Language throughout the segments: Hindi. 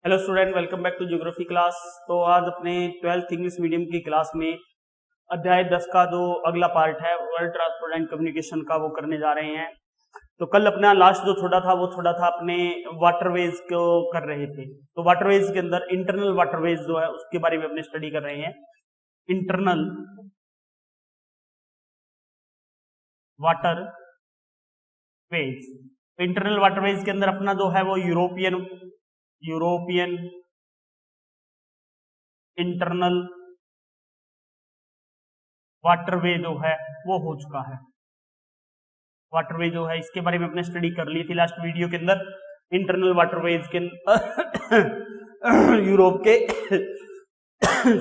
Hello student, welcome back to geography class. तो आज अपने 12th इंग्लिश मीडियम की क्लास में अध्याय 10 का जो अगला पार्ट है वर्ल्ड ट्रांसपोर्ट एंड कम्युनिकेशन का वो करने जा रहे हैं। तो कल अपना लास्ट जो छोड़ा था वो छोड़ा था अपने वाटरवेज को कर रहे थे। तो वाटरवेज के अंदर इंटरनल वाटरवेज जो है उसके बारे में अपने स्टडी कर रहे हैं। इंटरनल वाटरवेज, इंटरनल वाटरवेज के अंदर अपना जो है वो यूरोपियन इंटरनल वाटरवे जो है वो हो चुका है। वाटरवे जो है इसके बारे में अपने स्टडी कर ली थी लास्ट वीडियो के अंदर। इंटरनल वाटरवेज के यूरोप के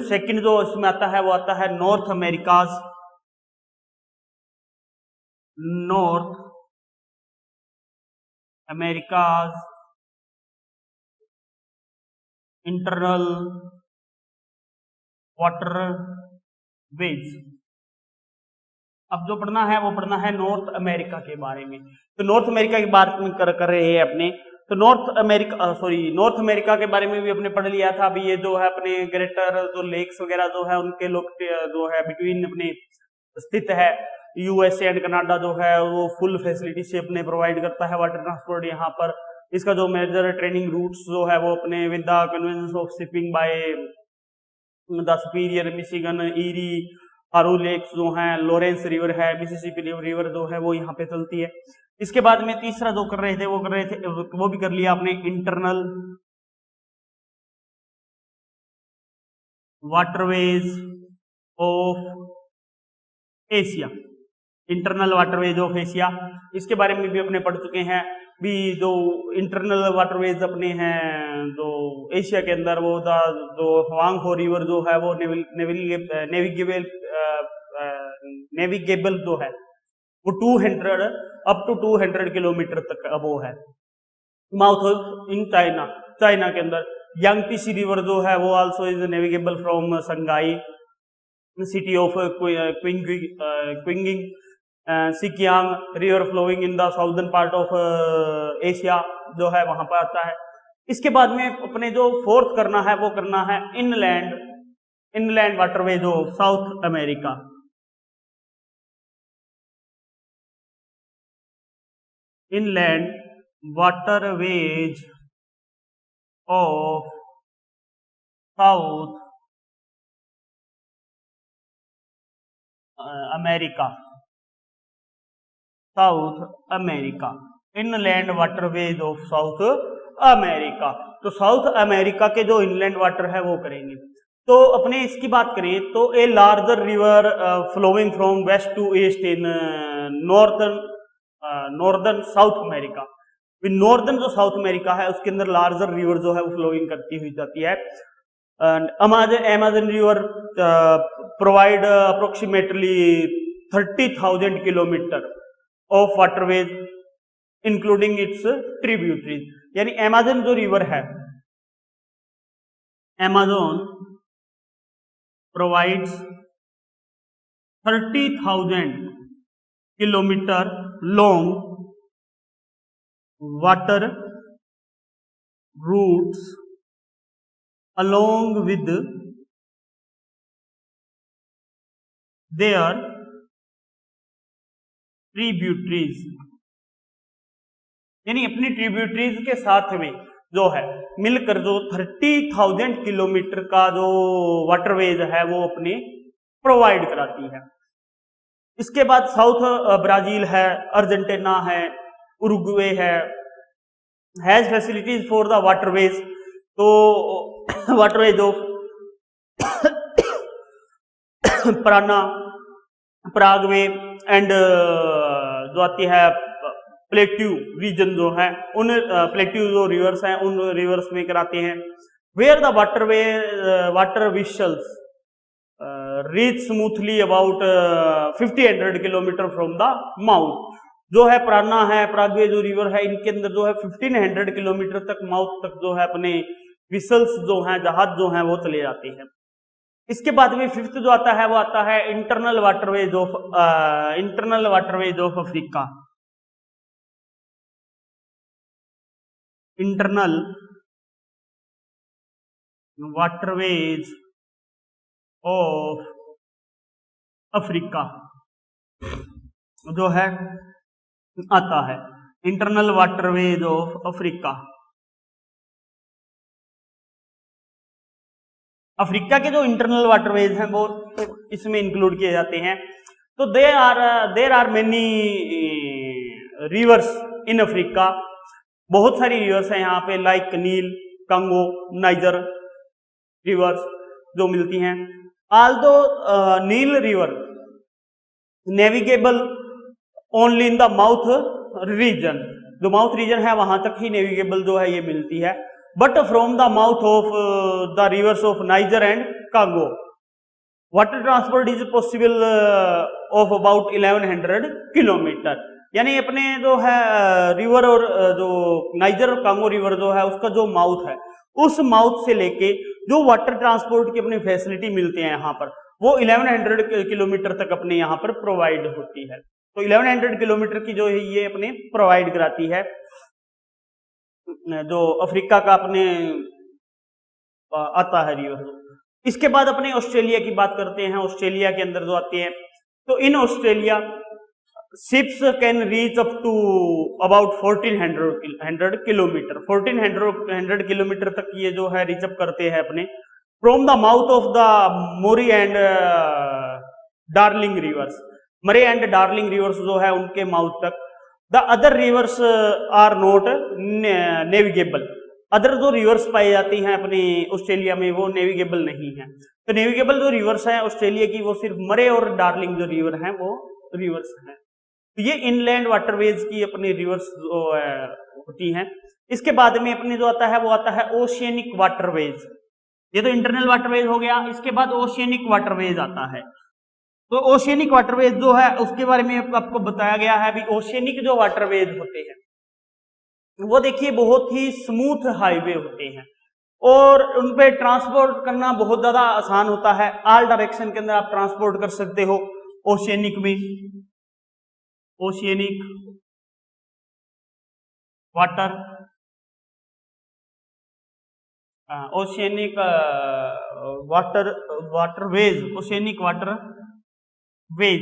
सेकंड जो इसमें आता है वो आता है नॉर्थ अमेरिकाज इंटरनल वाटरवेज। अब जो पढ़ना है वो पढ़ना है नॉर्थ अमेरिका के बारे में। तो नॉर्थ अमेरिका की बात में कर रहे हैं अपने। तो नॉर्थ अमेरिका के बारे में भी अपने पढ़ लिया था। अभी ये जो है अपने ग्रेटर जो लेक्स वगैरह जो है उनके लोग जो है बिटवीन अपने स्थित है। यूएसए एंड कनाडा जो है वो फुल फैसिलिटी से अपने प्रोवाइड करता है वाटर ट्रांसपोर्ट यहाँ पर। इसका जो मेजर ट्रेनिंग रूट्स जो है वो अपने with the conveyance of shipping by the Superior, Michigan, Erie, आरू लेक्स जो हैं, लॉरेंस रिवर है, मिसिसिपी रिवर जो है वो यहाँ पे चलती है। इसके बाद में तीसरा जो कर रहे थे वो भी कर लिया आपने, internal waterways of Asia. Internal waterways of Asia इसके बारे में भी अपने पढ़ चुके हैं। भी जो इंटरनल वाटरवेज अपने हैं जो एशिया के अंदर वो जो हुआंगहो रिवर जो है वो नेविगेबल जो है वो 200 अप टू 200 किलोमीटर तक वो है। माउथ इन चाइना के अंदर यांगटीसी रिवर जो है वो also is navigable from Shanghai city of Chongqing, Sikiang river flowing in the southern part of Asia जो है वहां पर आता है। इसके बाद में अपने जो फोर्थ करना है वो करना है inland waterways of south America. Inland waterways of south America, inland waterways of south America. तो साउथ अमेरिका के जो इनलैंड वाटर है वो करेंगे। तो अपने इसकी बात करें तो a larger river flowing from west to east in northern South America. Northern जो साउथ अमेरिका है उसके अंदर लार्जर रिवर जो है वो फ्लोइंग करती हुई जाती है। Amazon river provide approximately 30,000 kilometer of waterways including its tributaries। यानी अमेज़न जो रिवर है, Amazon provides 30,000 kilometer long water routes along with their tributaries. यानी अपनी ट्रिब्यूटरीज के साथ में जो है मिलकर जो 30,000 किलोमीटर का जो वाटरवेज है वो अपने प्रोवाइड कराती है। इसके बाद साउथ ब्राजील है, अर्जेंटीना है, उरुग्वे है, has facilities for the waterways. तो वाटरवेज ऑफ पराग्वे एंड जो आती है प्लेट्यू रीजन जो है उन प्लेट्यू जो रिवर्स हैं उन रिवर्स में कराते हैं। Where the water vessels reach smoothly about 1500 kilometre from the mouth. जो है पराग्वे जो रिवर है इनके अंदर जो है 1500 किलोमीटर तक माउथ तक जो है अपने विसल्स जो हैं जहाज जो हैं वो चले जाते हैं। इसके बाद में फिफ्थ जो आता है वो आता है internal waterways of Africa. Internal waterways of Africa जो है आता है, internal waterways of Africa. Africa के जो इंटरनल वाटरवेज हैं वो इसमें इंक्लूड किए जाते हैं। तो there are many rivers in Africa, बहुत सारी रिवर्स हैं यहाँ पे, like Nile, Congo, Niger rivers जो मिलती हैं। Although Nile river navigable only in the mouth region, जो माउथ रीजन है वहां तक ही नेविगेबल जो है ये मिलती है, but from the mouth of the reverse of niger and Congo water transport is possible of about 1100 kilometre. यानी अपने जो है रिवर और जो नाइजर और कांगो रिवर जो है उसका जो माउथ है, उस माउथ से लेके जो वाटर ट्रांसपोर्ट की अपनी फैसिलिटी मिलती है यहाँ पर, वो 1100 किलोमीटर तक अपने यहाँ पर प्रोवाइड होती है। तो 1100 किलोमीटर की जो है ये अपने प्रोवाइड कराती है जो अफ्रीका का अपने आता है रिवर। इसके बाद अपने ऑस्ट्रेलिया की बात करते हैं। ऑस्ट्रेलिया के अंदर जो आते हैं, तो in Australia ships can reach up to about 1400 kilometre, 1400 kilometre तक ये जो है रीच अप करते हैं अपने from the mouth of the Murray and Darling rivers, Murray and Darling rivers जो है उनके माउथ तक। The other rivers are not navigable, other जो रिवर्स पाई जाती हैं अपनी ऑस्ट्रेलिया में वो नेविगेबल नहीं है। तो नेविगेबल जो रिवर्स हैं ऑस्ट्रेलिया की वो सिर्फ मरे और डार्लिंग जो रिवर हैं वो रिवर्स हैं। तो ये इनलैंड वाटरवेज की अपनी रिवर्स जो होती हैं। इसके बाद में अपने जो आता है वो आता है ओशियनिक वाटरवेज। ये तो इंटरनल वाटरवेज हो गया, इसके बाद ओशियनिक वाटरवेज आता है। तो ओशियनिक वाटरवेज जो है उसके बारे में आपको बताया गया है। अभी ओशियनिक जो वाटरवेज होते हैं वो देखिए बहुत ही स्मूथ हाईवे होते हैं और उन पे ट्रांसपोर्ट करना बहुत ज्यादा आसान होता है। ऑल डायरेक्शन के अंदर आप ट्रांसपोर्ट कर सकते हो ओशियनिक में। Oceanic water oceanic waterways, oceanic waterways.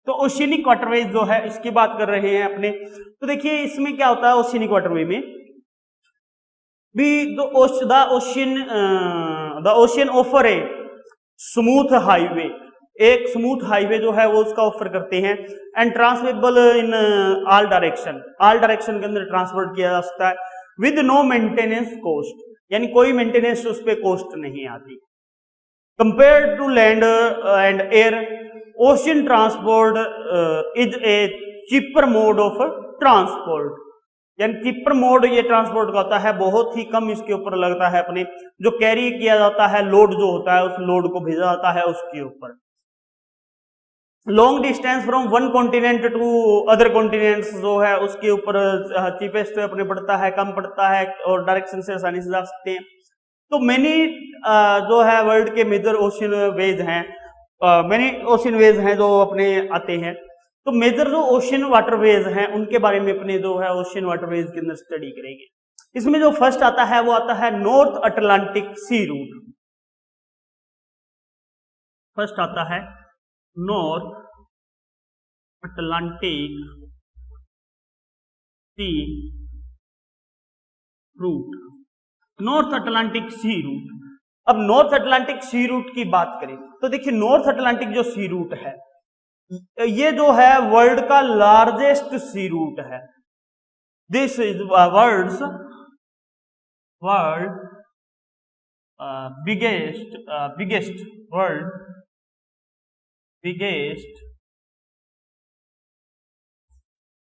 तो ओशियनिक वाटरवेज जो है इसकी बात कर रहे हैं अपने। तो देखिए इसमें क्या होता है ओशियनिक वाटरवे में भी the ocean offer a smooth highway, एक स्मूथ हाईवे जो है वो उसका ऑफर करते हैं। And transferable in all direction, all direction के अंदर ट्रांसपोर्ट किया जा सकता है विद नो मेंटेनेंस कॉस्ट, यानी कोई मेंटेनेंस उस पर कॉस्ट नहीं आती। Compare to land and air, ocean transport is a cheaper mode of transport, यानी चीपर मोड ये ट्रांसपोर्ट का होता है, बहुत ही कम इसके ऊपर लगता है अपने, जो कैरी किया जाता है लोड जो होता है उस लोड को भेजा जाता है उसके ऊपर। Long distance from one continent to other continents जो है उसके ऊपर चीपेस्ट अपने पड़ता है, कम पड़ता है और डायरेक्शन से आसानी से जा सकते हैं। तो मैनी जो है वर्ल्ड के मेजर ओशियन वेज हैं, मैनी ओशियन वेज हैं जो अपने आते हैं। तो मेजर जो ओशियन वाटरवेज हैं उनके बारे में अपने जो है ओशियन वाटरवेज के अंदर स्टडी करेंगे। इसमें जो फर्स्ट आता है वो आता है North Atlantic sea route. First आता है North Atlantic sea route, North Atlantic sea route. अब नॉर्थ अटलांटिक सी रूट की बात करें तो देखिए नॉर्थ अटलांटिक जो सी रूट है ये जो है वर्ल्ड का लार्जेस्ट सी रूट है। This is world biggest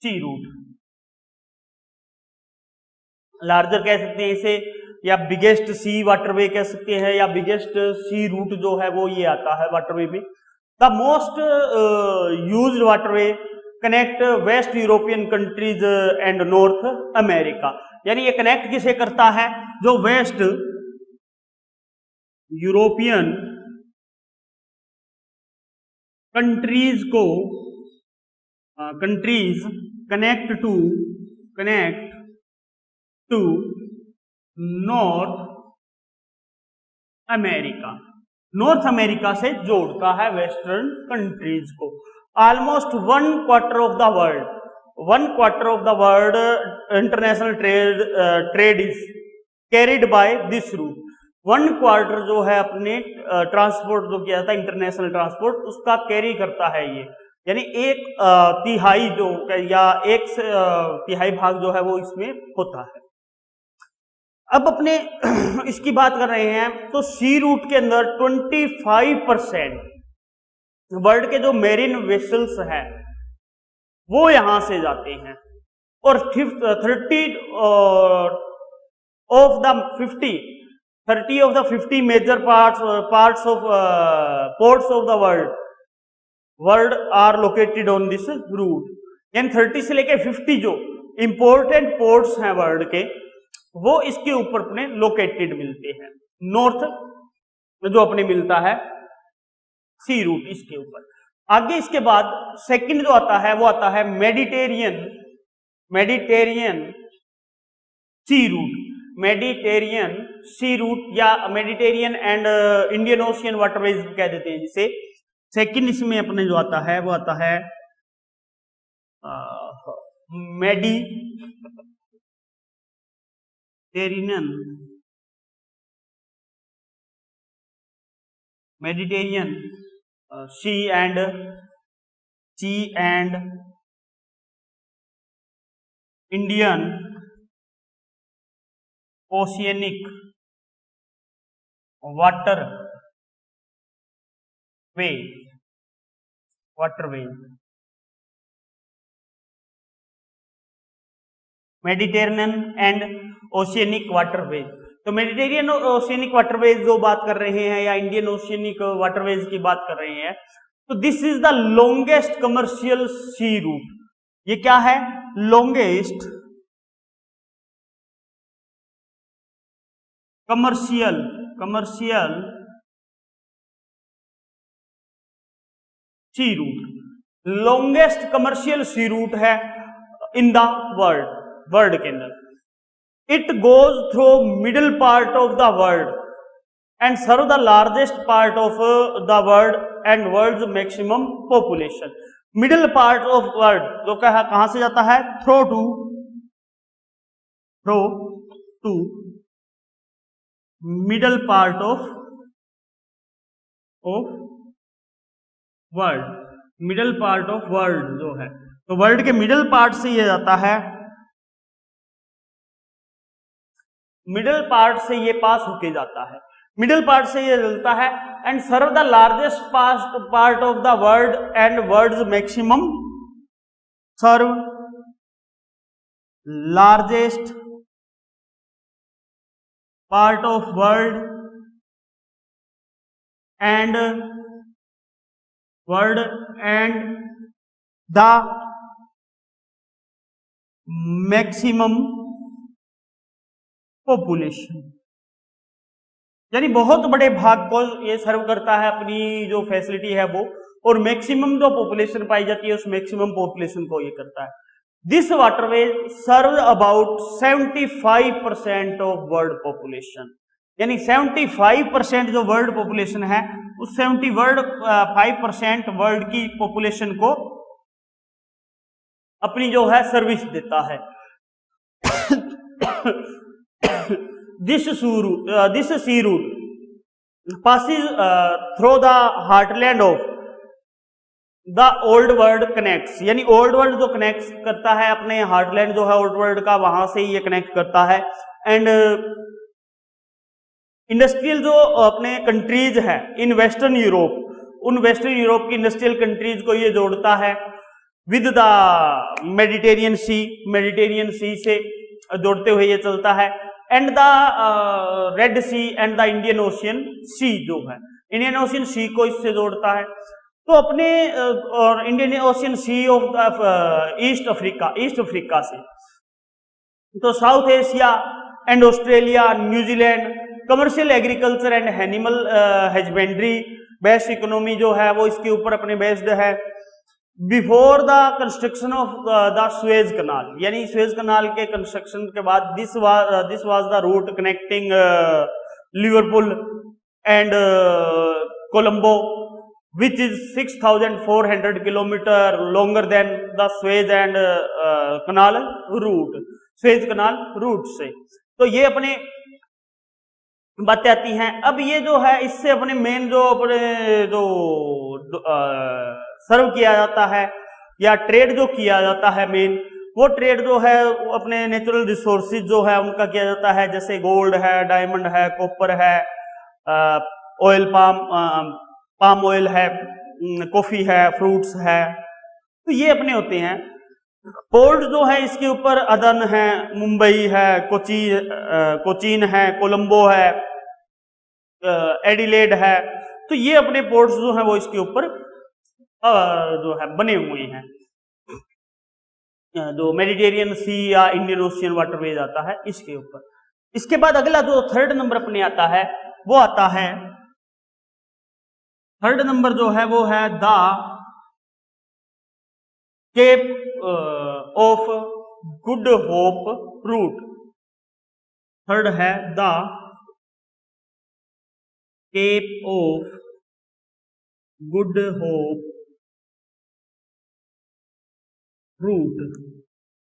sea route, larger कह सकते हैं इसे, या बिगेस्ट सी वाटरवे कह सकते हैं, या बिगेस्ट सी रूट जो है वो ये आता है वाटरवे में। The most used waterway connect west European countries and North America, यानी ये कनेक्ट किसे करता है, जो वेस्ट यूरोपियन कंट्रीज को countries connect to North America, North America से जोड़ता है वेस्टर्न कंट्रीज को। Almost 1/4 of the world, 1/4 of the world international trade is carried by this route. 1/4 जो है अपने ट्रांसपोर्ट जो किया जाता है इंटरनेशनल ट्रांसपोर्ट, उसका कैरी करता है ये, यानी 1/3 जो या 1/3 भाग जो है वो इसमें होता है। अब अपने इसकी बात कर रहे हैं तो सी रूट के अंदर 25% वर्ल्ड के जो मेरीन वेसल्स हैं वो यहां से जाते हैं, और 30 of the 50 major parts of ports of the world are located on this route. यानी 30 से लेके 50 जो इंपॉर्टेंट पोर्ट्स हैं वर्ल्ड के, वो इसके ऊपर अपने लोकेटेड मिलते हैं। नॉर्थ जो अपने मिलता है सी रूट इसके ऊपर। आगे इसके बाद सेकंड जो आता है वो आता है मेडिटेरियन सी रूट। मेडिटेरियन सी रूट या Mediterranean and Indian ocean waterways कह देते हैं जिसे। सेकंड इसमें अपने जो आता है वो आता है Mediterranean sea and Indian oceanic waterway. Mediterranean and oceanic waterway. तो मेडिटेरियन और ओशियनिक वाटरवेज जो बात कर रहे हैं या इंडियन ओशियनिक वाटरवेज की बात कर रहे हैं, तो this is the longest commercial sea route. ये क्या है? Longest commercial sea route. Longest commercial sea route है इन द वर्ल्ड के अंदर। It goes through middle part of the world and serve the largest part of the world and world's maximum population. Middle part of world जो कहाँ से जाता है? Through to middle part of world. Middle part of world जो है, तो वर्ल्ड के मिडल पार्ट से ये जाता है, मिडिल पार्ट से ये पास होके जाता है, मिडिल पार्ट से ये चलता है and serve the largest part of the world and world's maximum, serve largest part of world and the maximum population. यानी बहुत बड़े भाग को ये सर्व करता है अपनी जो फैसिलिटी है वो, और मैक्सिमम जो पॉपुलेशन पाई जाती है उस मैक्सिमम पॉपुलेशन को ये करता है। This waterway serve about 75% of world population. यानी 75% जो वर्ल्ड पॉपुलेशन है उस 75% वर्ल्ड की पॉपुलेशन को अपनी जो है सर्विस देता है। This sea route passes through the heartland of the old world connects। यानी ओल्ड वर्ल्ड जो कनेक्ट करता है अपने हार्टलैंड जो है ओल्ड वर्ल्ड का, वहां से ये कनेक्ट करता है। एंड इंडस्ट्रियल जो अपने कंट्रीज है इन वेस्टर्न यूरोप, उन वेस्टर्न यूरोप की इंडस्ट्रियल कंट्रीज को ये जोड़ता है विद द मेडिटेरियन सी से जोड़ते हुए ये चलता है। And the Red Sea and the Indian Ocean sea जो है, इंडियन ओशियन सी को इससे जोड़ता है। तो अपने और Indian Ocean C of east Africa से तो south Asia and Australia, New Zealand, commercial agriculture and animal husbandry based economy जो है वो इसके ऊपर अपने बेस्ड है। Before the construction of the Suez कनाल, यानी सुएज कनाल के कंस्ट्रक्शन के बाद this was the root connecting Liverpool and Colombo, which is 6,400 kilometer longer than the Suez and canal route, Suez canal route से। तो ये अपने बातें आती हैं। अब ये जो है इससे अपने मेन जो अपने जो सर्व किया जाता है या ट्रेड जो किया जाता है मेन, वो ट्रेड जो है वो अपने नेचुरल रिसोर्सेज जो है उनका किया जाता है, जैसे गोल्ड है, डायमंड है, कॉपर है, ऑयल पाम ऑयल है, कॉफी है, फ्रूट्स है, तो ये अपने होते हैं। पोर्ट जो है इसके ऊपर अदन है, मुंबई है, कोचीन है, कोलंबो है, एडिलेड है, तो ये अपने पोर्ट्स जो है वो इसके ऊपर जो है बने हुए हैं। जो मेडिटेरियन सी या इंडियन ओशियन वाटरवेज आता है इसके ऊपर। इसके बाद अगला जो थर्ड नंबर अपने आता है वो आता है, थर्ड नंबर जो है वो है the Cape of Good Hope route. Third है the Cape of Good Hope route.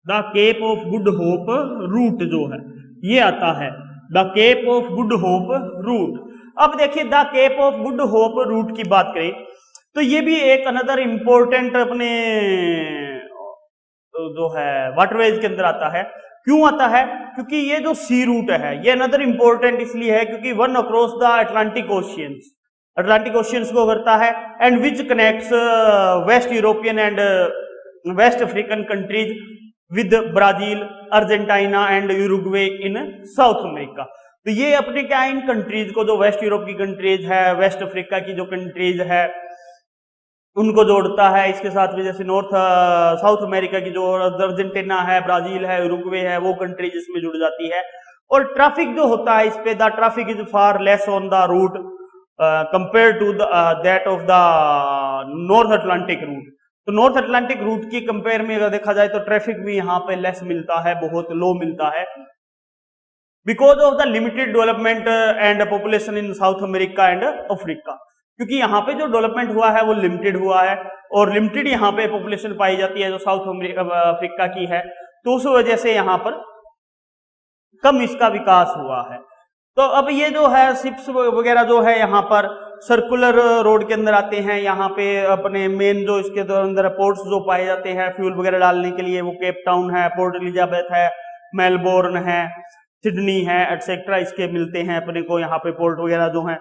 The Cape of Good Hope route जो है ये आता है, the Cape of Good Hope route. अब देखिए the Cape of Good Hope route की बात करें तो ये भी एक अनदर इंपॉर्टेंट अपने जो है वाटरवेज के अंदर आता है। क्यों आता है? क्योंकि ये जो सी रूट है ये अनदर इंपॉर्टेंट इसलिए है क्योंकि one across the Atlantic oceans, Atlantic oceans को करता है, and which connects west European and west African countries with Brazil, Argentina and Uruguay in South America. तो ये अपने क्या इन कंट्रीज को, जो वेस्ट यूरोप की कंट्रीज है, वेस्ट अफ्रीका की जो कंट्रीज है उनको जोड़ता है इसके साथ में, जैसे नॉर्थ साउथ अमेरिका की जो अर्जेंटीना है, ब्राजील है, यूरुग्वे है, वो कंट्रीज इसमें जुड़ जाती है। और ट्रैफिक जो होता है इस पे, the traffic is far less on the route compare to that of the North Atlantic route. तो नॉर्थ अटलांटिक रूट की कंपेयर में अगर देखा जाए तो ट्रैफिक भी यहाँ पे लेस मिलता है, बहुत लो मिलता है, because of the limited development and population in South America and Africa. क्योंकि यहाँ पे जो डेवलपमेंट हुआ है वो लिमिटेड हुआ है और लिमिटेड यहाँ पे पॉपुलेशन पाई जाती है जो साउथ अफ्रीका की है, तो उस वजह से यहाँ पर कम इसका विकास हुआ है। तो अब ये जो है शिप्स वगैरह जो है यहाँ पर सर्कुलर रोड के अंदर आते हैं। यहाँ पे अपने मेन जो इसके अंदर पोर्ट्स जो पाए जाते हैं फ्यूल वगैरह डालने के लिए, वो केप टाउन है, पोर्ट एलिजाबेथ है, मेलबोर्न है, सिडनी है, एटसेट्रा इसके मिलते हैं अपने को यहाँ पे पोर्ट वगैरह जो है।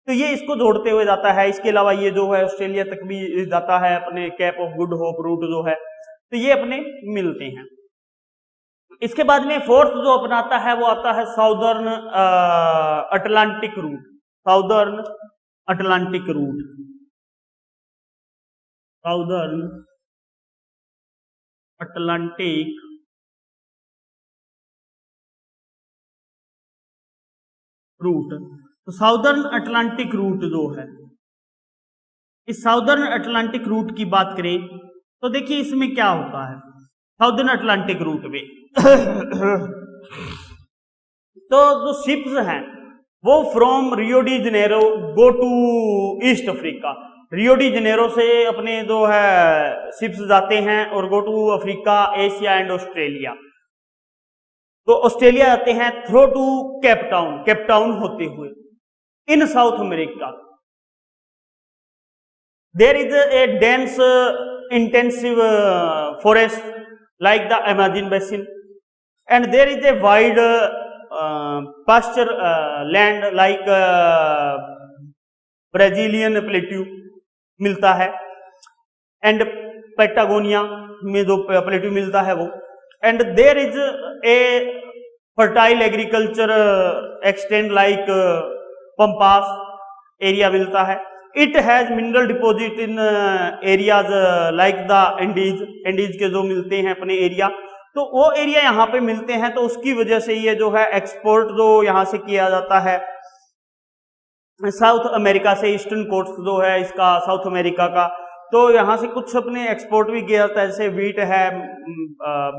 तो ये इसको जोड़ते हुए जाता है। इसके अलावा ये जो है ऑस्ट्रेलिया तक भी जाता है अपने Cape of Good Hope route जो है, तो ये अपने मिलते हैं। इसके बाद में फोर्थ जो अपनाता है वो आता है southern Atlantic route. Southern Atlantic route, southern Atlantic route. तो साउदर्न अटलांटिक रूट जो है, इस साउदर्न अटलांटिक रूट की बात करें तो देखिए इसमें क्या होता है साउदर्न अटलांटिक रूट में तो जो शिप्स हैं वो from Rio de Janeiro go to East Africa. Rio de Janeiro से अपने जो है शिप्स जाते हैं और go to Africa, Asia and Australia. तो ऑस्ट्रेलिया जाते हैं through to Cape Town, Cape Town होते हुए in South America. There is a dense intensive forest like the Amazon basin, and there is a wide pasture land like Brazilian plateau मिलता है, and Patagonia में जो plateau मिलता है वो, and there is a fertile agriculture extend like Pampas area मिलता है। It has mineral deposit in areas like the Andes, Andes के जो मिलते हैं अपने एरिया, तो वो एरिया यहाँ पे मिलते हैं। तो उसकी वजह से ये जो है एक्सपोर्ट जो यहाँ से किया जाता है साउथ अमेरिका से, ईस्टर्न कोस्ट जो है इसका साउथ अमेरिका का, तो यहाँ से कुछ अपने एक्सपोर्ट भी किया जाता है, जैसे वीट है,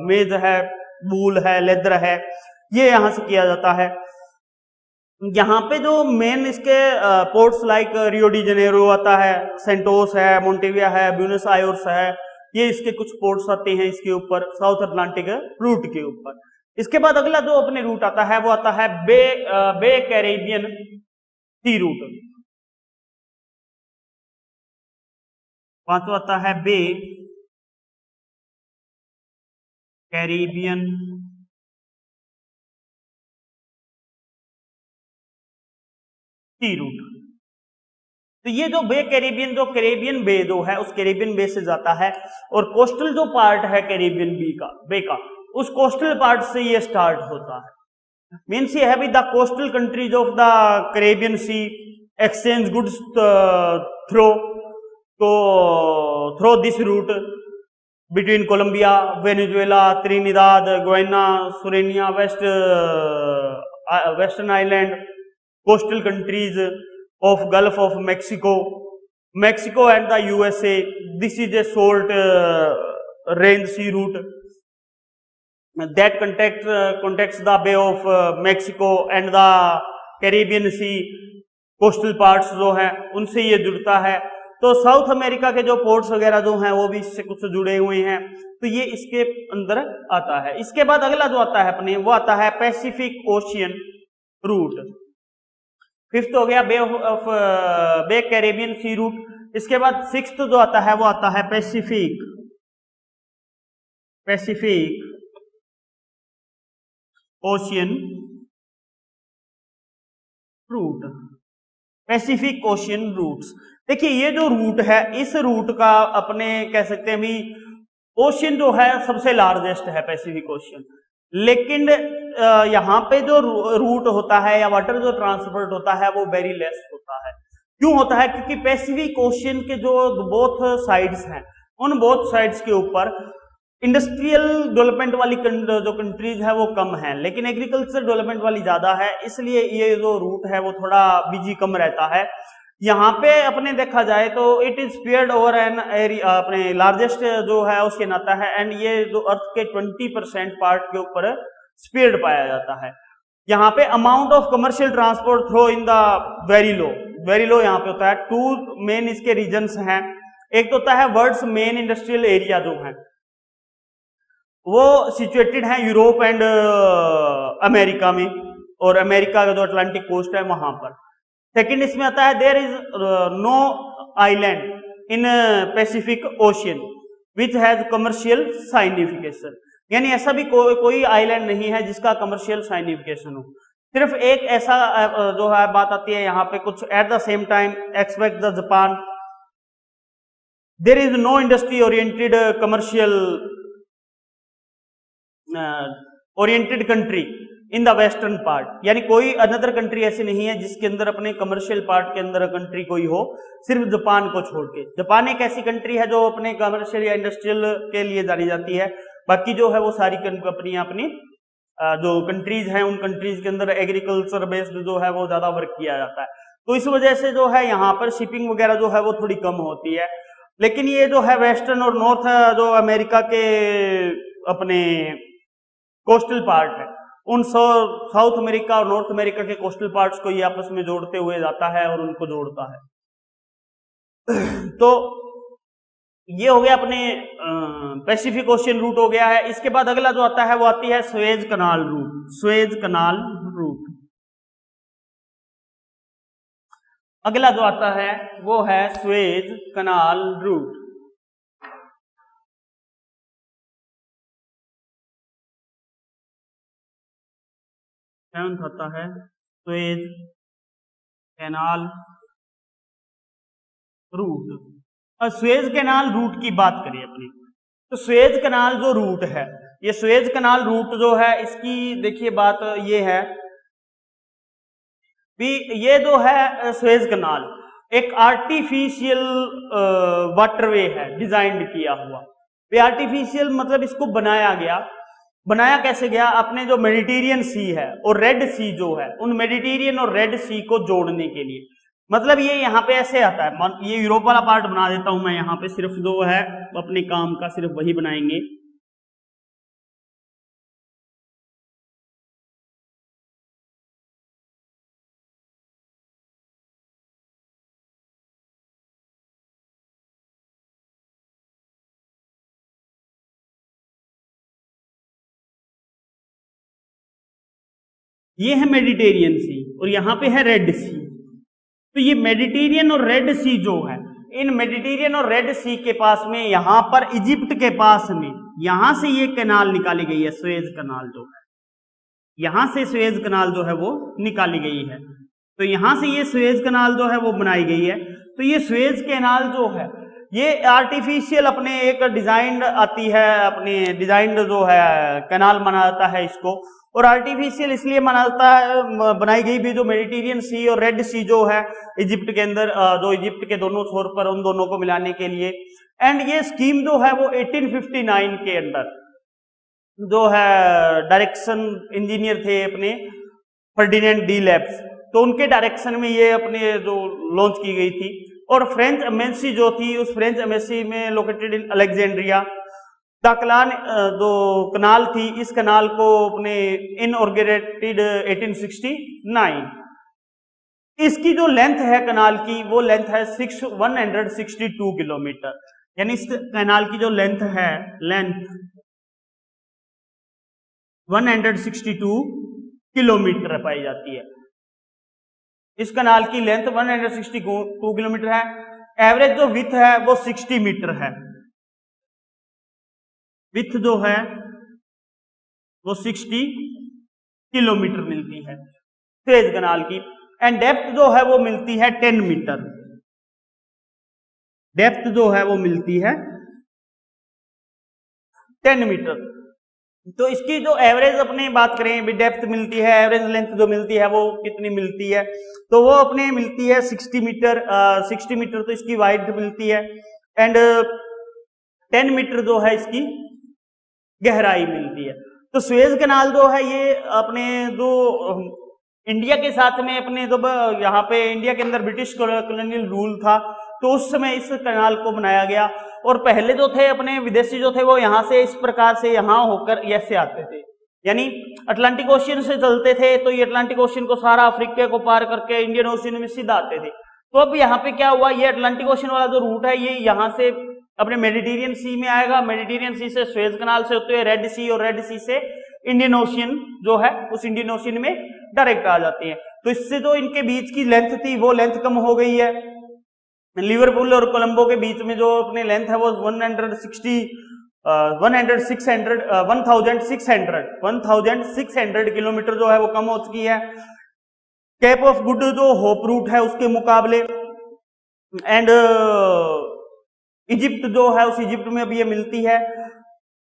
मेज है, वूल है, लेदर है, ये यहाँ से किया जाता है। यहाँ पे जो मेन इसके ports like Rio de Janeiro आता है, सेंटोस है, मोंटेविया है, ब्यूनस आयर्स है, ये इसके कुछ पोर्ट्स आते हैं इसके ऊपर साउथ अटलांटिक रूट के ऊपर। इसके बाद अगला जो अपने रूट आता है वो आता है बे कैरेबियन सी रूट। पांचवा आता है बे कैरेबियन सी रूट। तो ये जो बे कैरेबियन, जो कैरेबियन बे जो है उस कैरेबियन बे से जाता है, और कोस्टल जो पार्ट है कैरेबियन बे का उस कोस्टल पार्ट से ये स्टार्ट होता है। मीन्स ये है भी the coastal countries of the Caribbean Sea exchange goods through this route between Colombia, Venezuela, Trinidad, Guyana, Suriname, western island, coastal countries of Gulf of Mexico and the USA. This is a salt range sea route that contacts the Bay of Mexico and the Caribbean Sea coastal parts जो है उनसे ये जुड़ता है। तो साउथ अमेरिका के जो पोर्ट्स वगैरह जो हैं वो भी इससे कुछ जुड़े हुए हैं, तो ये इसके अंदर आता है। इसके बाद अगला जो आता है अपने वो आता है पैसिफिक ओशियन रूट। फिफ्थ हो गया बे कैरेबियन सी रूट। इसके बाद सिक्स्थ जो आता है वो आता है Pacific ocean route. Pacific ocean routes, देखिए ये जो रूट है इस रूट का अपने कह सकते हैं भी ओशियन जो है सबसे लार्जेस्ट है पैसिफिक ओशियन, लेकिन यहाँ पे जो रूट होता है या वाटर जो ट्रांसपोर्ट होता है वो वेरी लेस होता है। क्यों होता है? क्योंकि पैसिफिक ओशियन के जो बोथ साइड्स हैं उन बोथ साइड्स के ऊपर इंडस्ट्रियल डेवलपमेंट वाली जो कंट्रीज है वो कम है, लेकिन एग्रीकल्चर डेवलपमेंट वाली ज्यादा है, इसलिए ये जो रूट है वो थोड़ा बिजी कम रहता है। यहाँ पे अपने देखा जाए तो it is spread over an area, अपने लार्जेस्ट जो है उसके नाता है, एंड ये जो अर्थ के 20% पार्ट के ऊपर स्प्रेड पाया जाता है। यहाँ पे amount of commercial transport throw in the very low यहाँ पे होता है। टू मेन इसके रीजन्स हैं, एक तो होता है वर्ल्ड्स मेन इंडस्ट्रियल एरिया जो है वो सिचुएटेड है यूरोप एंड अमेरिका में, और अमेरिका का जो अटलांटिक कोस्ट है वहां पर। सेकेंड इसमें आता है there is no island in Pacific Ocean which has commercial signification, यानी ऐसा भी कोई आइलैंड नहीं है जिसका कमर्शियल साइनिफिकेशन हो। सिर्फ एक ऐसा जो है बात आती है यहाँ पे कुछ at the same time expect the Japan, there is no industry oriented commercial oriented country in the western part, यानी कोई अनदर कंट्री ऐसी नहीं है जिसके अंदर अपने कमर्शियल पार्ट के अंदर कंट्री कोई हो, सिर्फ जापान को छोड़ के। जापान एक ऐसी कंट्री है जो अपने कमर्शियल या इंडस्ट्रियल के लिए जानी जाती है, बाकी जो है वो सारी कंपनियां अपनी जो कंट्रीज हैं उन कंट्रीज के अंदर एग्रीकल्चर बेस्ड जो है वो ज्यादा वर्क किया जाता है। तो इस वजह से जो है यहाँ पर शिपिंग वगैरह जो है वो थोड़ी कम होती है। लेकिन ये जो है वेस्टर्न और नॉर्थ जो अमेरिका के अपने कोस्टल पार्ट है उन साउथ अमेरिका और नॉर्थ अमेरिका के कोस्टल पार्ट्स को ये आपस में जोड़ते हुए जाता है और उनको जोड़ता है। तो ये हो गया अपने पैसिफिक ओशियन रूट हो गया है। इसके बाद अगला जो आता है वो आती है सुएज कनाल रूट। अगला जो आता है वो है सुएज कनाल रूट। सेवंथ आता है सुएज कैनाल रूट। और सुएज कैनाल रूट की बात करें अपनी, तो सुएज कैनाल जो रूट है, ये सुएज कैनाल रूट जो है इसकी देखिए बात ये है भी ये जो है सुएज कैनाल एक आर्टिफिशियल वाटरवे है डिजाइन किया हुआ। ये आर्टिफिशियल मतलब इसको बनाया कैसे गया? अपने जो मेडिटेरियन सी है और रेड सी जो है उन मेडिटेरियन और रेड सी को जोड़ने के लिए। मतलब ये यहाँ पे ऐसे आता है, ये यूरोप वाला पार्ट बना देता हूं मैं, यहाँ पे सिर्फ जो है अपने काम का सिर्फ वही बनाएंगे। ये है मेडिटेरियन सी और यहाँ पे है रेड सी। तो ये मेडिटेरियन और रेड सी जो है, इन मेडिटेरियन और रेड सी के पास में, यहाँ पर इजिप्ट के पास में, यहां से ये कैनाल निकाली गई है, सुएज कनाल जो है, यहां से सुएज कनाल जो है वो निकाली गई है। तो यहां से ये सुएज कनाल जो है वो बनाई गई है। तो ये सुएज कैनाल जो है ये आर्टिफिशियल अपने एक डिजाइंड आती है, अपने डिजाइंड जो है कैनाल बनाता है इसको, और आर्टिफिशियल इसलिए बनाई गई भी, जो मेडिटेरियन सी और रेड सी जो है इजिप्ट के अंदर, जो इजिप्ट के दोनों छोर पर, उन दोनों को मिलाने के लिए। एंड ये स्कीम जो है वो 1859 के अंदर जो है डायरेक्शन इंजीनियर थे अपने फर्डिनेंड डी लेब्स, तो उनके डायरेक्शन में ये अपने जो लॉन्च की गई थी। और फ्रेंच एम्बेसी जो थी, उस फ्रेंच एम्बेसी में लोकेटेड इन अलेक्जेंड्रिया, दाकलान जो कनाल थी, इस कनाल को अपने इनऑर्गेनेटेड 1869। इसकी जो लेंथ है कनाल की, वो लेंथ है 162 किलोमीटर, यानी इस कनाल की जो लेंथ है, लेंथ 162 किलोमीटर पाई जाती है। इस कनाल की लेंथ 162 किलोमीटर है। एवरेज जो विथ है वो 60 मीटर है, विथ जो है वो 60 किलोमीटर मिलती है सुएज कनाल की। एंड डेप्थ जो है वो मिलती है 10 मीटर, डेप्थ जो है वो मिलती है 10 मीटर। तो इसकी जो एवरेज अपने बात करें भी, डेप्थ मिलती है, एवरेज लेंथ जो मिलती है वो कितनी मिलती है, तो वो अपने मिलती है 60 मीटर। 60 मीटर तो इसकी वाइड मिलती है, एंड 10 मीटर जो है इसकी गहराई मिलती है। तो सुएज कैनाल जो है ये अपने जो इंडिया के साथ में, अपने जब यहाँ पे इंडिया के अंदर ब्रिटिश कॉलोनियल रूल था, तो उस समय इस कैनाल को बनाया गया। और पहले जो थे अपने विदेशी जो थे वो यहाँ से इस प्रकार से यहाँ होकर ऐसे आते थे, यानी अटलांटिक ओशियन से चलते थे, तो ये अटलांटिक ओशियन को सारा अफ्रीका को पार करके इंडियन ओशियन में सीधा आते थे। तो अब यहाँ पे क्या हुआ, ये अटलांटिक ओशियन वाला जो रूट है ये यहाँ से अपने मेडिटेरियन सी में आएगा, मेडिटेरियन सी से सुएज कनाल से होते हुए रेड सी, और रेड सी से इंडियन ओशियन जो है उस इंडियन ओशियन में डायरेक्ट आ जाती है। तो इससे जो इनके बीच की लेंथ थी वो लेंथ कम हो गई है। लिवरपूल और कोलंबो के बीच में जो अपनी लेंथ है वो 1600 किलोमीटर जो है वो कम हो चुकी है केप ऑफ गुड जो होप रूट है उसके मुकाबले। एंड इजिप्ट जो है उस इजिप्ट में भी ये मिलती है।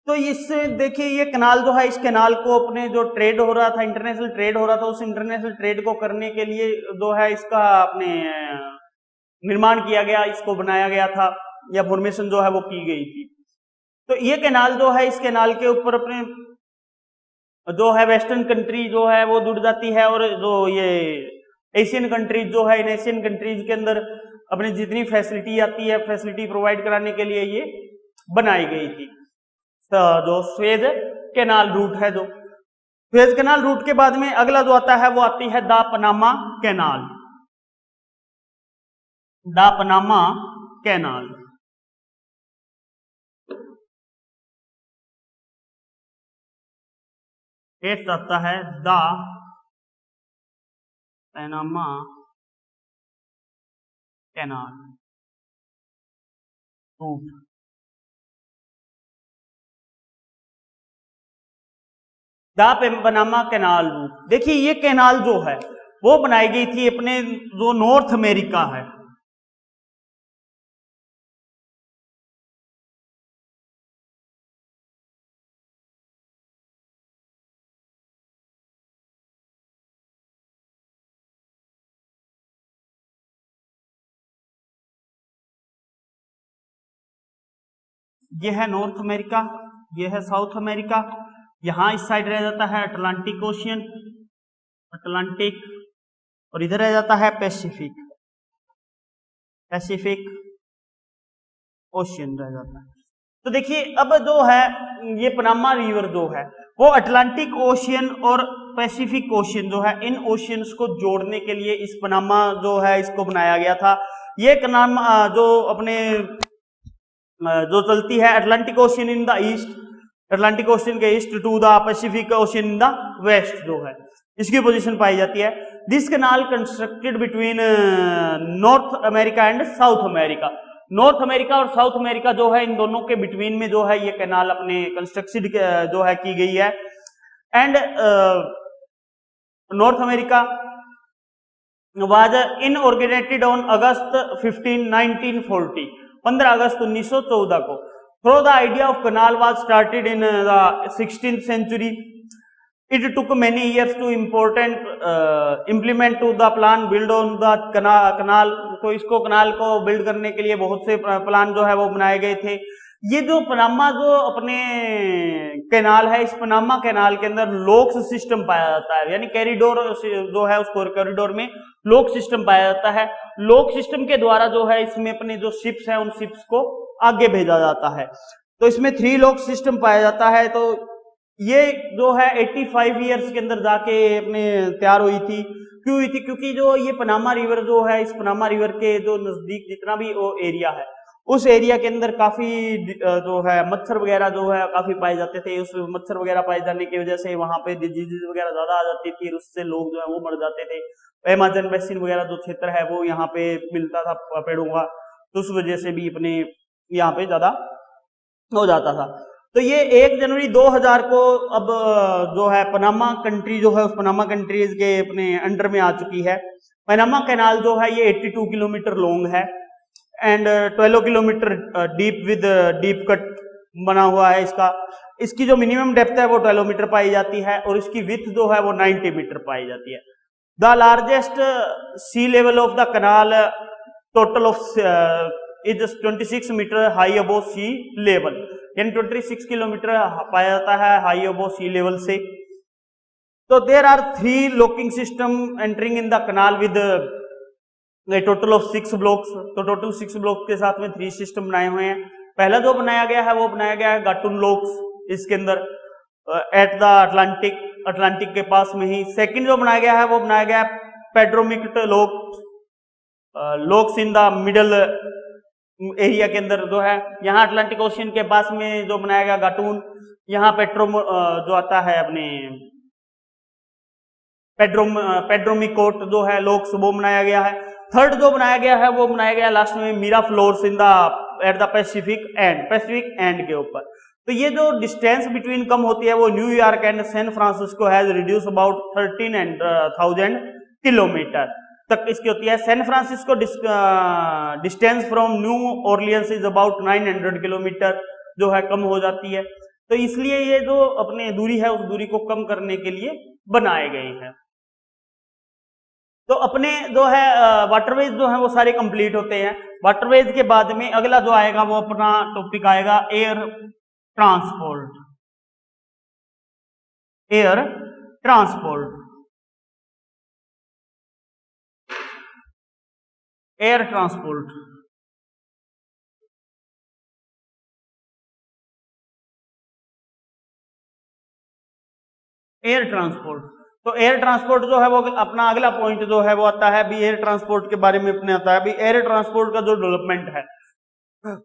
तो इससे देखिए ये कनाल जो है, इस कनाल को अपने जो ट्रेड हो रहा था, इंटरनेशनल ट्रेड हो रहा था, उस इंटरनेशनल ट्रेड को करने के लिए जो है इसका अपने निर्माण किया गया, इसको बनाया गया था, या फॉर्मेशन जो है वो की गई थी। तो ये कैनाल जो है, इस कैनाल के ऊपर अपने जो है वेस्टर्न कंट्री जो है वो जुड़ जाती है, और जो ये एशियन कंट्रीज जो है, इन एशियन कंट्रीज के अंदर अपनी जितनी फैसिलिटी आती है, फैसिलिटी प्रोवाइड कराने के लिए ये बनाई गई थी। तो जो सुएज कैनाल रूट है, जो सुएज कैनाल रूट के बाद में अगला जो आता है वो आती है the Panama canal. The Panama canal next आता है the Panama canal route. The Panama canal route, देखिए ये कैनाल जो है वो बनाई गई थी अपने जो नॉर्थ अमेरिका है, ये है नॉर्थ अमेरिका, ये है साउथ अमेरिका। यहां इस साइड रह जाता है अटलांटिक ओशियन, अटलांटिक, और इधर रह जाता है पैसिफिक, पैसिफिक ओशियन रह जाता है। तो देखिए अब जो है ये पनामा रिवर जो है वो अटलांटिक ओशियन और पैसिफिक ओशियन जो है, इन ओशियंस को जोड़ने के लिए इस पनामा जो है इसको बनाया गया था। ये पनामा जो अपने जो चलती है Atlantic Ocean in the east, Atlantic Ocean के east to the Pacific Ocean in the west जो है, इसकी पोजीशन पाई जाती है। This canal constructed between North America and South America. North America और साउथ अमेरिका जो है इन दोनों के बिटवीन में जो है ये कैनाल अपने कंस्ट्रक्शन जो है की गई है। And North America was inaugurated on August 15, 1940, 15 अगस्त 1914 को। Though the idea of canal was started in the 16th century. It took many years to implement to the plan build on the canal. तो इसको कनाल को बिल्ड करने के लिए बहुत से प्लान जो है वो बनाए गए थे। ये जो पनामा जो अपने कैनाल है, इस पनामा कैनाल के अंदर लॉक्स सिस्टम पाया जाता है, यानी कॉरिडोर जो है उसको कॉरिडोर में लॉक सिस्टम पाया जाता है। लॉक सिस्टम के द्वारा जो है इसमें अपने जो शिप्स हैं उन शिप्स को आगे भेजा जाता है। तो इसमें 3 लॉक सिस्टम पाया जाता है। तो ये जो है 85 ईयर्स के अंदर जाके अपने तैयार हुई थी। क्यों हुई थी? क्योंकि जो ये पनामा रिवर जो है, इस पनामा रिवर के जो नजदीक जितना भी वो एरिया है, उस एरिया के अंदर काफी जो है मच्छर वगैरह जो है काफी पाए जाते थे। उस मच्छर वगैरह पाए जाने की वजह से वहां पे डिजीज वगैरह ज्यादा आ जाती थी, उससे लोग जो है वो मर जाते थे। अमेज़न बेसिन वगैरह जो क्षेत्र है वो यहाँ पे मिलता था पेड़ों का, तो उस वजह से भी अपने यहाँ पे ज्यादा हो जाता था। तो ये 1 जनवरी 2000 को अब जो है पनामा कंट्री जो है उस पनामा कंट्रीज के अपने अंडर में आ चुकी है। पनामा कैनाल जो है ये 82 किलोमीटर लॉन्ग है and 12 kilometre deep with deep cut बना हुआ है इसका। इसकी जो मिनिमम डेप्थ है वो 12 मीटर पाई जाती है और इसकी विड्थ जो है वो 90 मीटर पाई जाती है। The largest sea level of the canal total of is 26 metre high above sea level, यानी 26 किलोमीटर पाया जाता है हाई अबोव सी लेवल से। तो there are 3 locking system entering in the canal with total of 6 blocks. तो टोटल 6 ब्लॉक के साथ में 3 सिस्टम बनाए हुए हैं। पहला जो बनाया गया है वो बनाया गया है गाटून लॉक्स, इसके अंदर एट द अटलांटिक के पास में ही। सेकंड जो बनाया गया है वो बनाया गया है Pedro Miguel locks in the middle area के अंदर जो है, यहाँ अटलांटिक ओशियन के पास में जो बनाया गया गाटून, यहाँ जो आता है अपने पेड्रोमिकोट जो है लॉक्स वो बनाया गया है। थर्ड जो बनाया गया है वो बनाया गया लास्ट में Miraflores in the at the Pacific end के ऊपर। तो ये जो डिस्टेंस बिटवीन कम होती है वो New York and San Francisco has reduce about 13,000 kilometre तक इसकी होती है। San Francisco distance from New Orleans is about 900 kilometre जो है कम हो जाती है। तो इसलिए ये जो अपने दूरी है उस दूरी को कम करने के लिए बनाए गए हैं। तो अपने जो है वाटरवेज जो है वो सारे कंप्लीट होते हैं। वाटरवेज के बाद में अगला जो आएगा वो अपना टॉपिक आएगा air transport. Air transport, air transport. Air transport, तो एयर ट्रांसपोर्ट जो है वो अपना अगला पॉइंट जो है वो आता है भी एयर ट्रांसपोर्ट के बारे में अपने आता है भी एयर ट्रांसपोर्ट का जो डेवलपमेंट है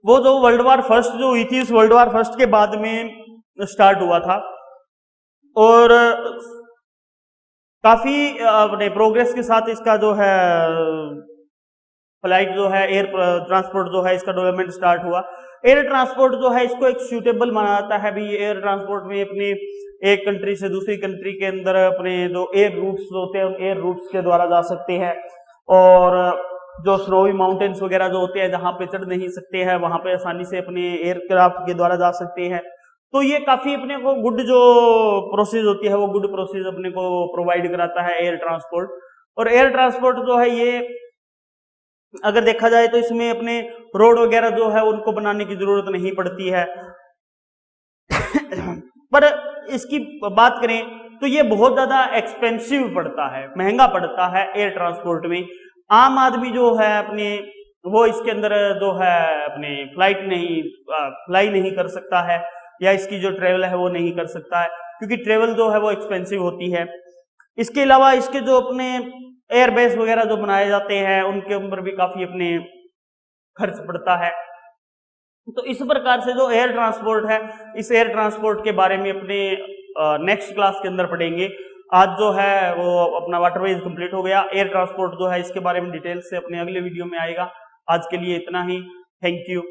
वो जो वर्ल्ड वार फर्स्ट जो हुई थी, इस वर्ल्ड वार फर्स्ट के बाद में स्टार्ट हुआ था और काफी अपने प्रोग्रेस के साथ इसका जो है फ्लाइट जो है एयर ट्रांसपोर्ट जो है इसका डेवलपमेंट स्टार्ट हुआ। एयर ट्रांसपोर्ट जो है इसको एक सूटेबल माना जाता है भी एयर ट्रांसपोर्ट में अपने एक कंट्री से दूसरी कंट्री के अंदर अपने जो एयर रूट्स होते हैं उन एयर रूट्स के द्वारा जा सकते हैं और जो स्नोवी माउंटेन्स वगैरह जो होते हैं जहां पे चढ़ नहीं सकते हैं वहां पे आसानी से अपने एयरक्राफ्ट के द्वारा जा सकते हैं। तो ये काफी अपने को गुड जो प्रोसेस होती है वो गुड प्रोसेस अपने को प्रोवाइड कराता है एयर ट्रांसपोर्ट। और एयर ट्रांसपोर्ट जो है ये अगर देखा जाए तो इसमें अपने रोड वगैरह जो है उनको बनाने की जरूरत नहीं पड़ती है पर इसकी बात करें तो ये बहुत ज्यादा एक्सपेंसिव पड़ता है, महंगा पड़ता है एयर ट्रांसपोर्ट में। आम आदमी जो है अपने वो इसके अंदर जो है अपने फ्लाई नहीं कर सकता है या इसकी जो ट्रेवल है वो नहीं कर सकता है क्योंकि ट्रेवल जो है वो एक्सपेंसिव होती है। इसके अलावा इसके जो अपने एयरबेस वगैरह जो बनाए जाते हैं उनके ऊपर भी काफी अपने खर्च पड़ता है। तो इस प्रकार से जो एयर ट्रांसपोर्ट है इस एयर ट्रांसपोर्ट के बारे में अपने नेक्स्ट क्लास के अंदर पढ़ेंगे। आज जो है वो अपना वाटरवेज कंप्लीट हो गया। एयर ट्रांसपोर्ट जो है इसके बारे में डिटेल से अपने अगले वीडियो में आएगा। आज के लिए इतना ही। Thank you.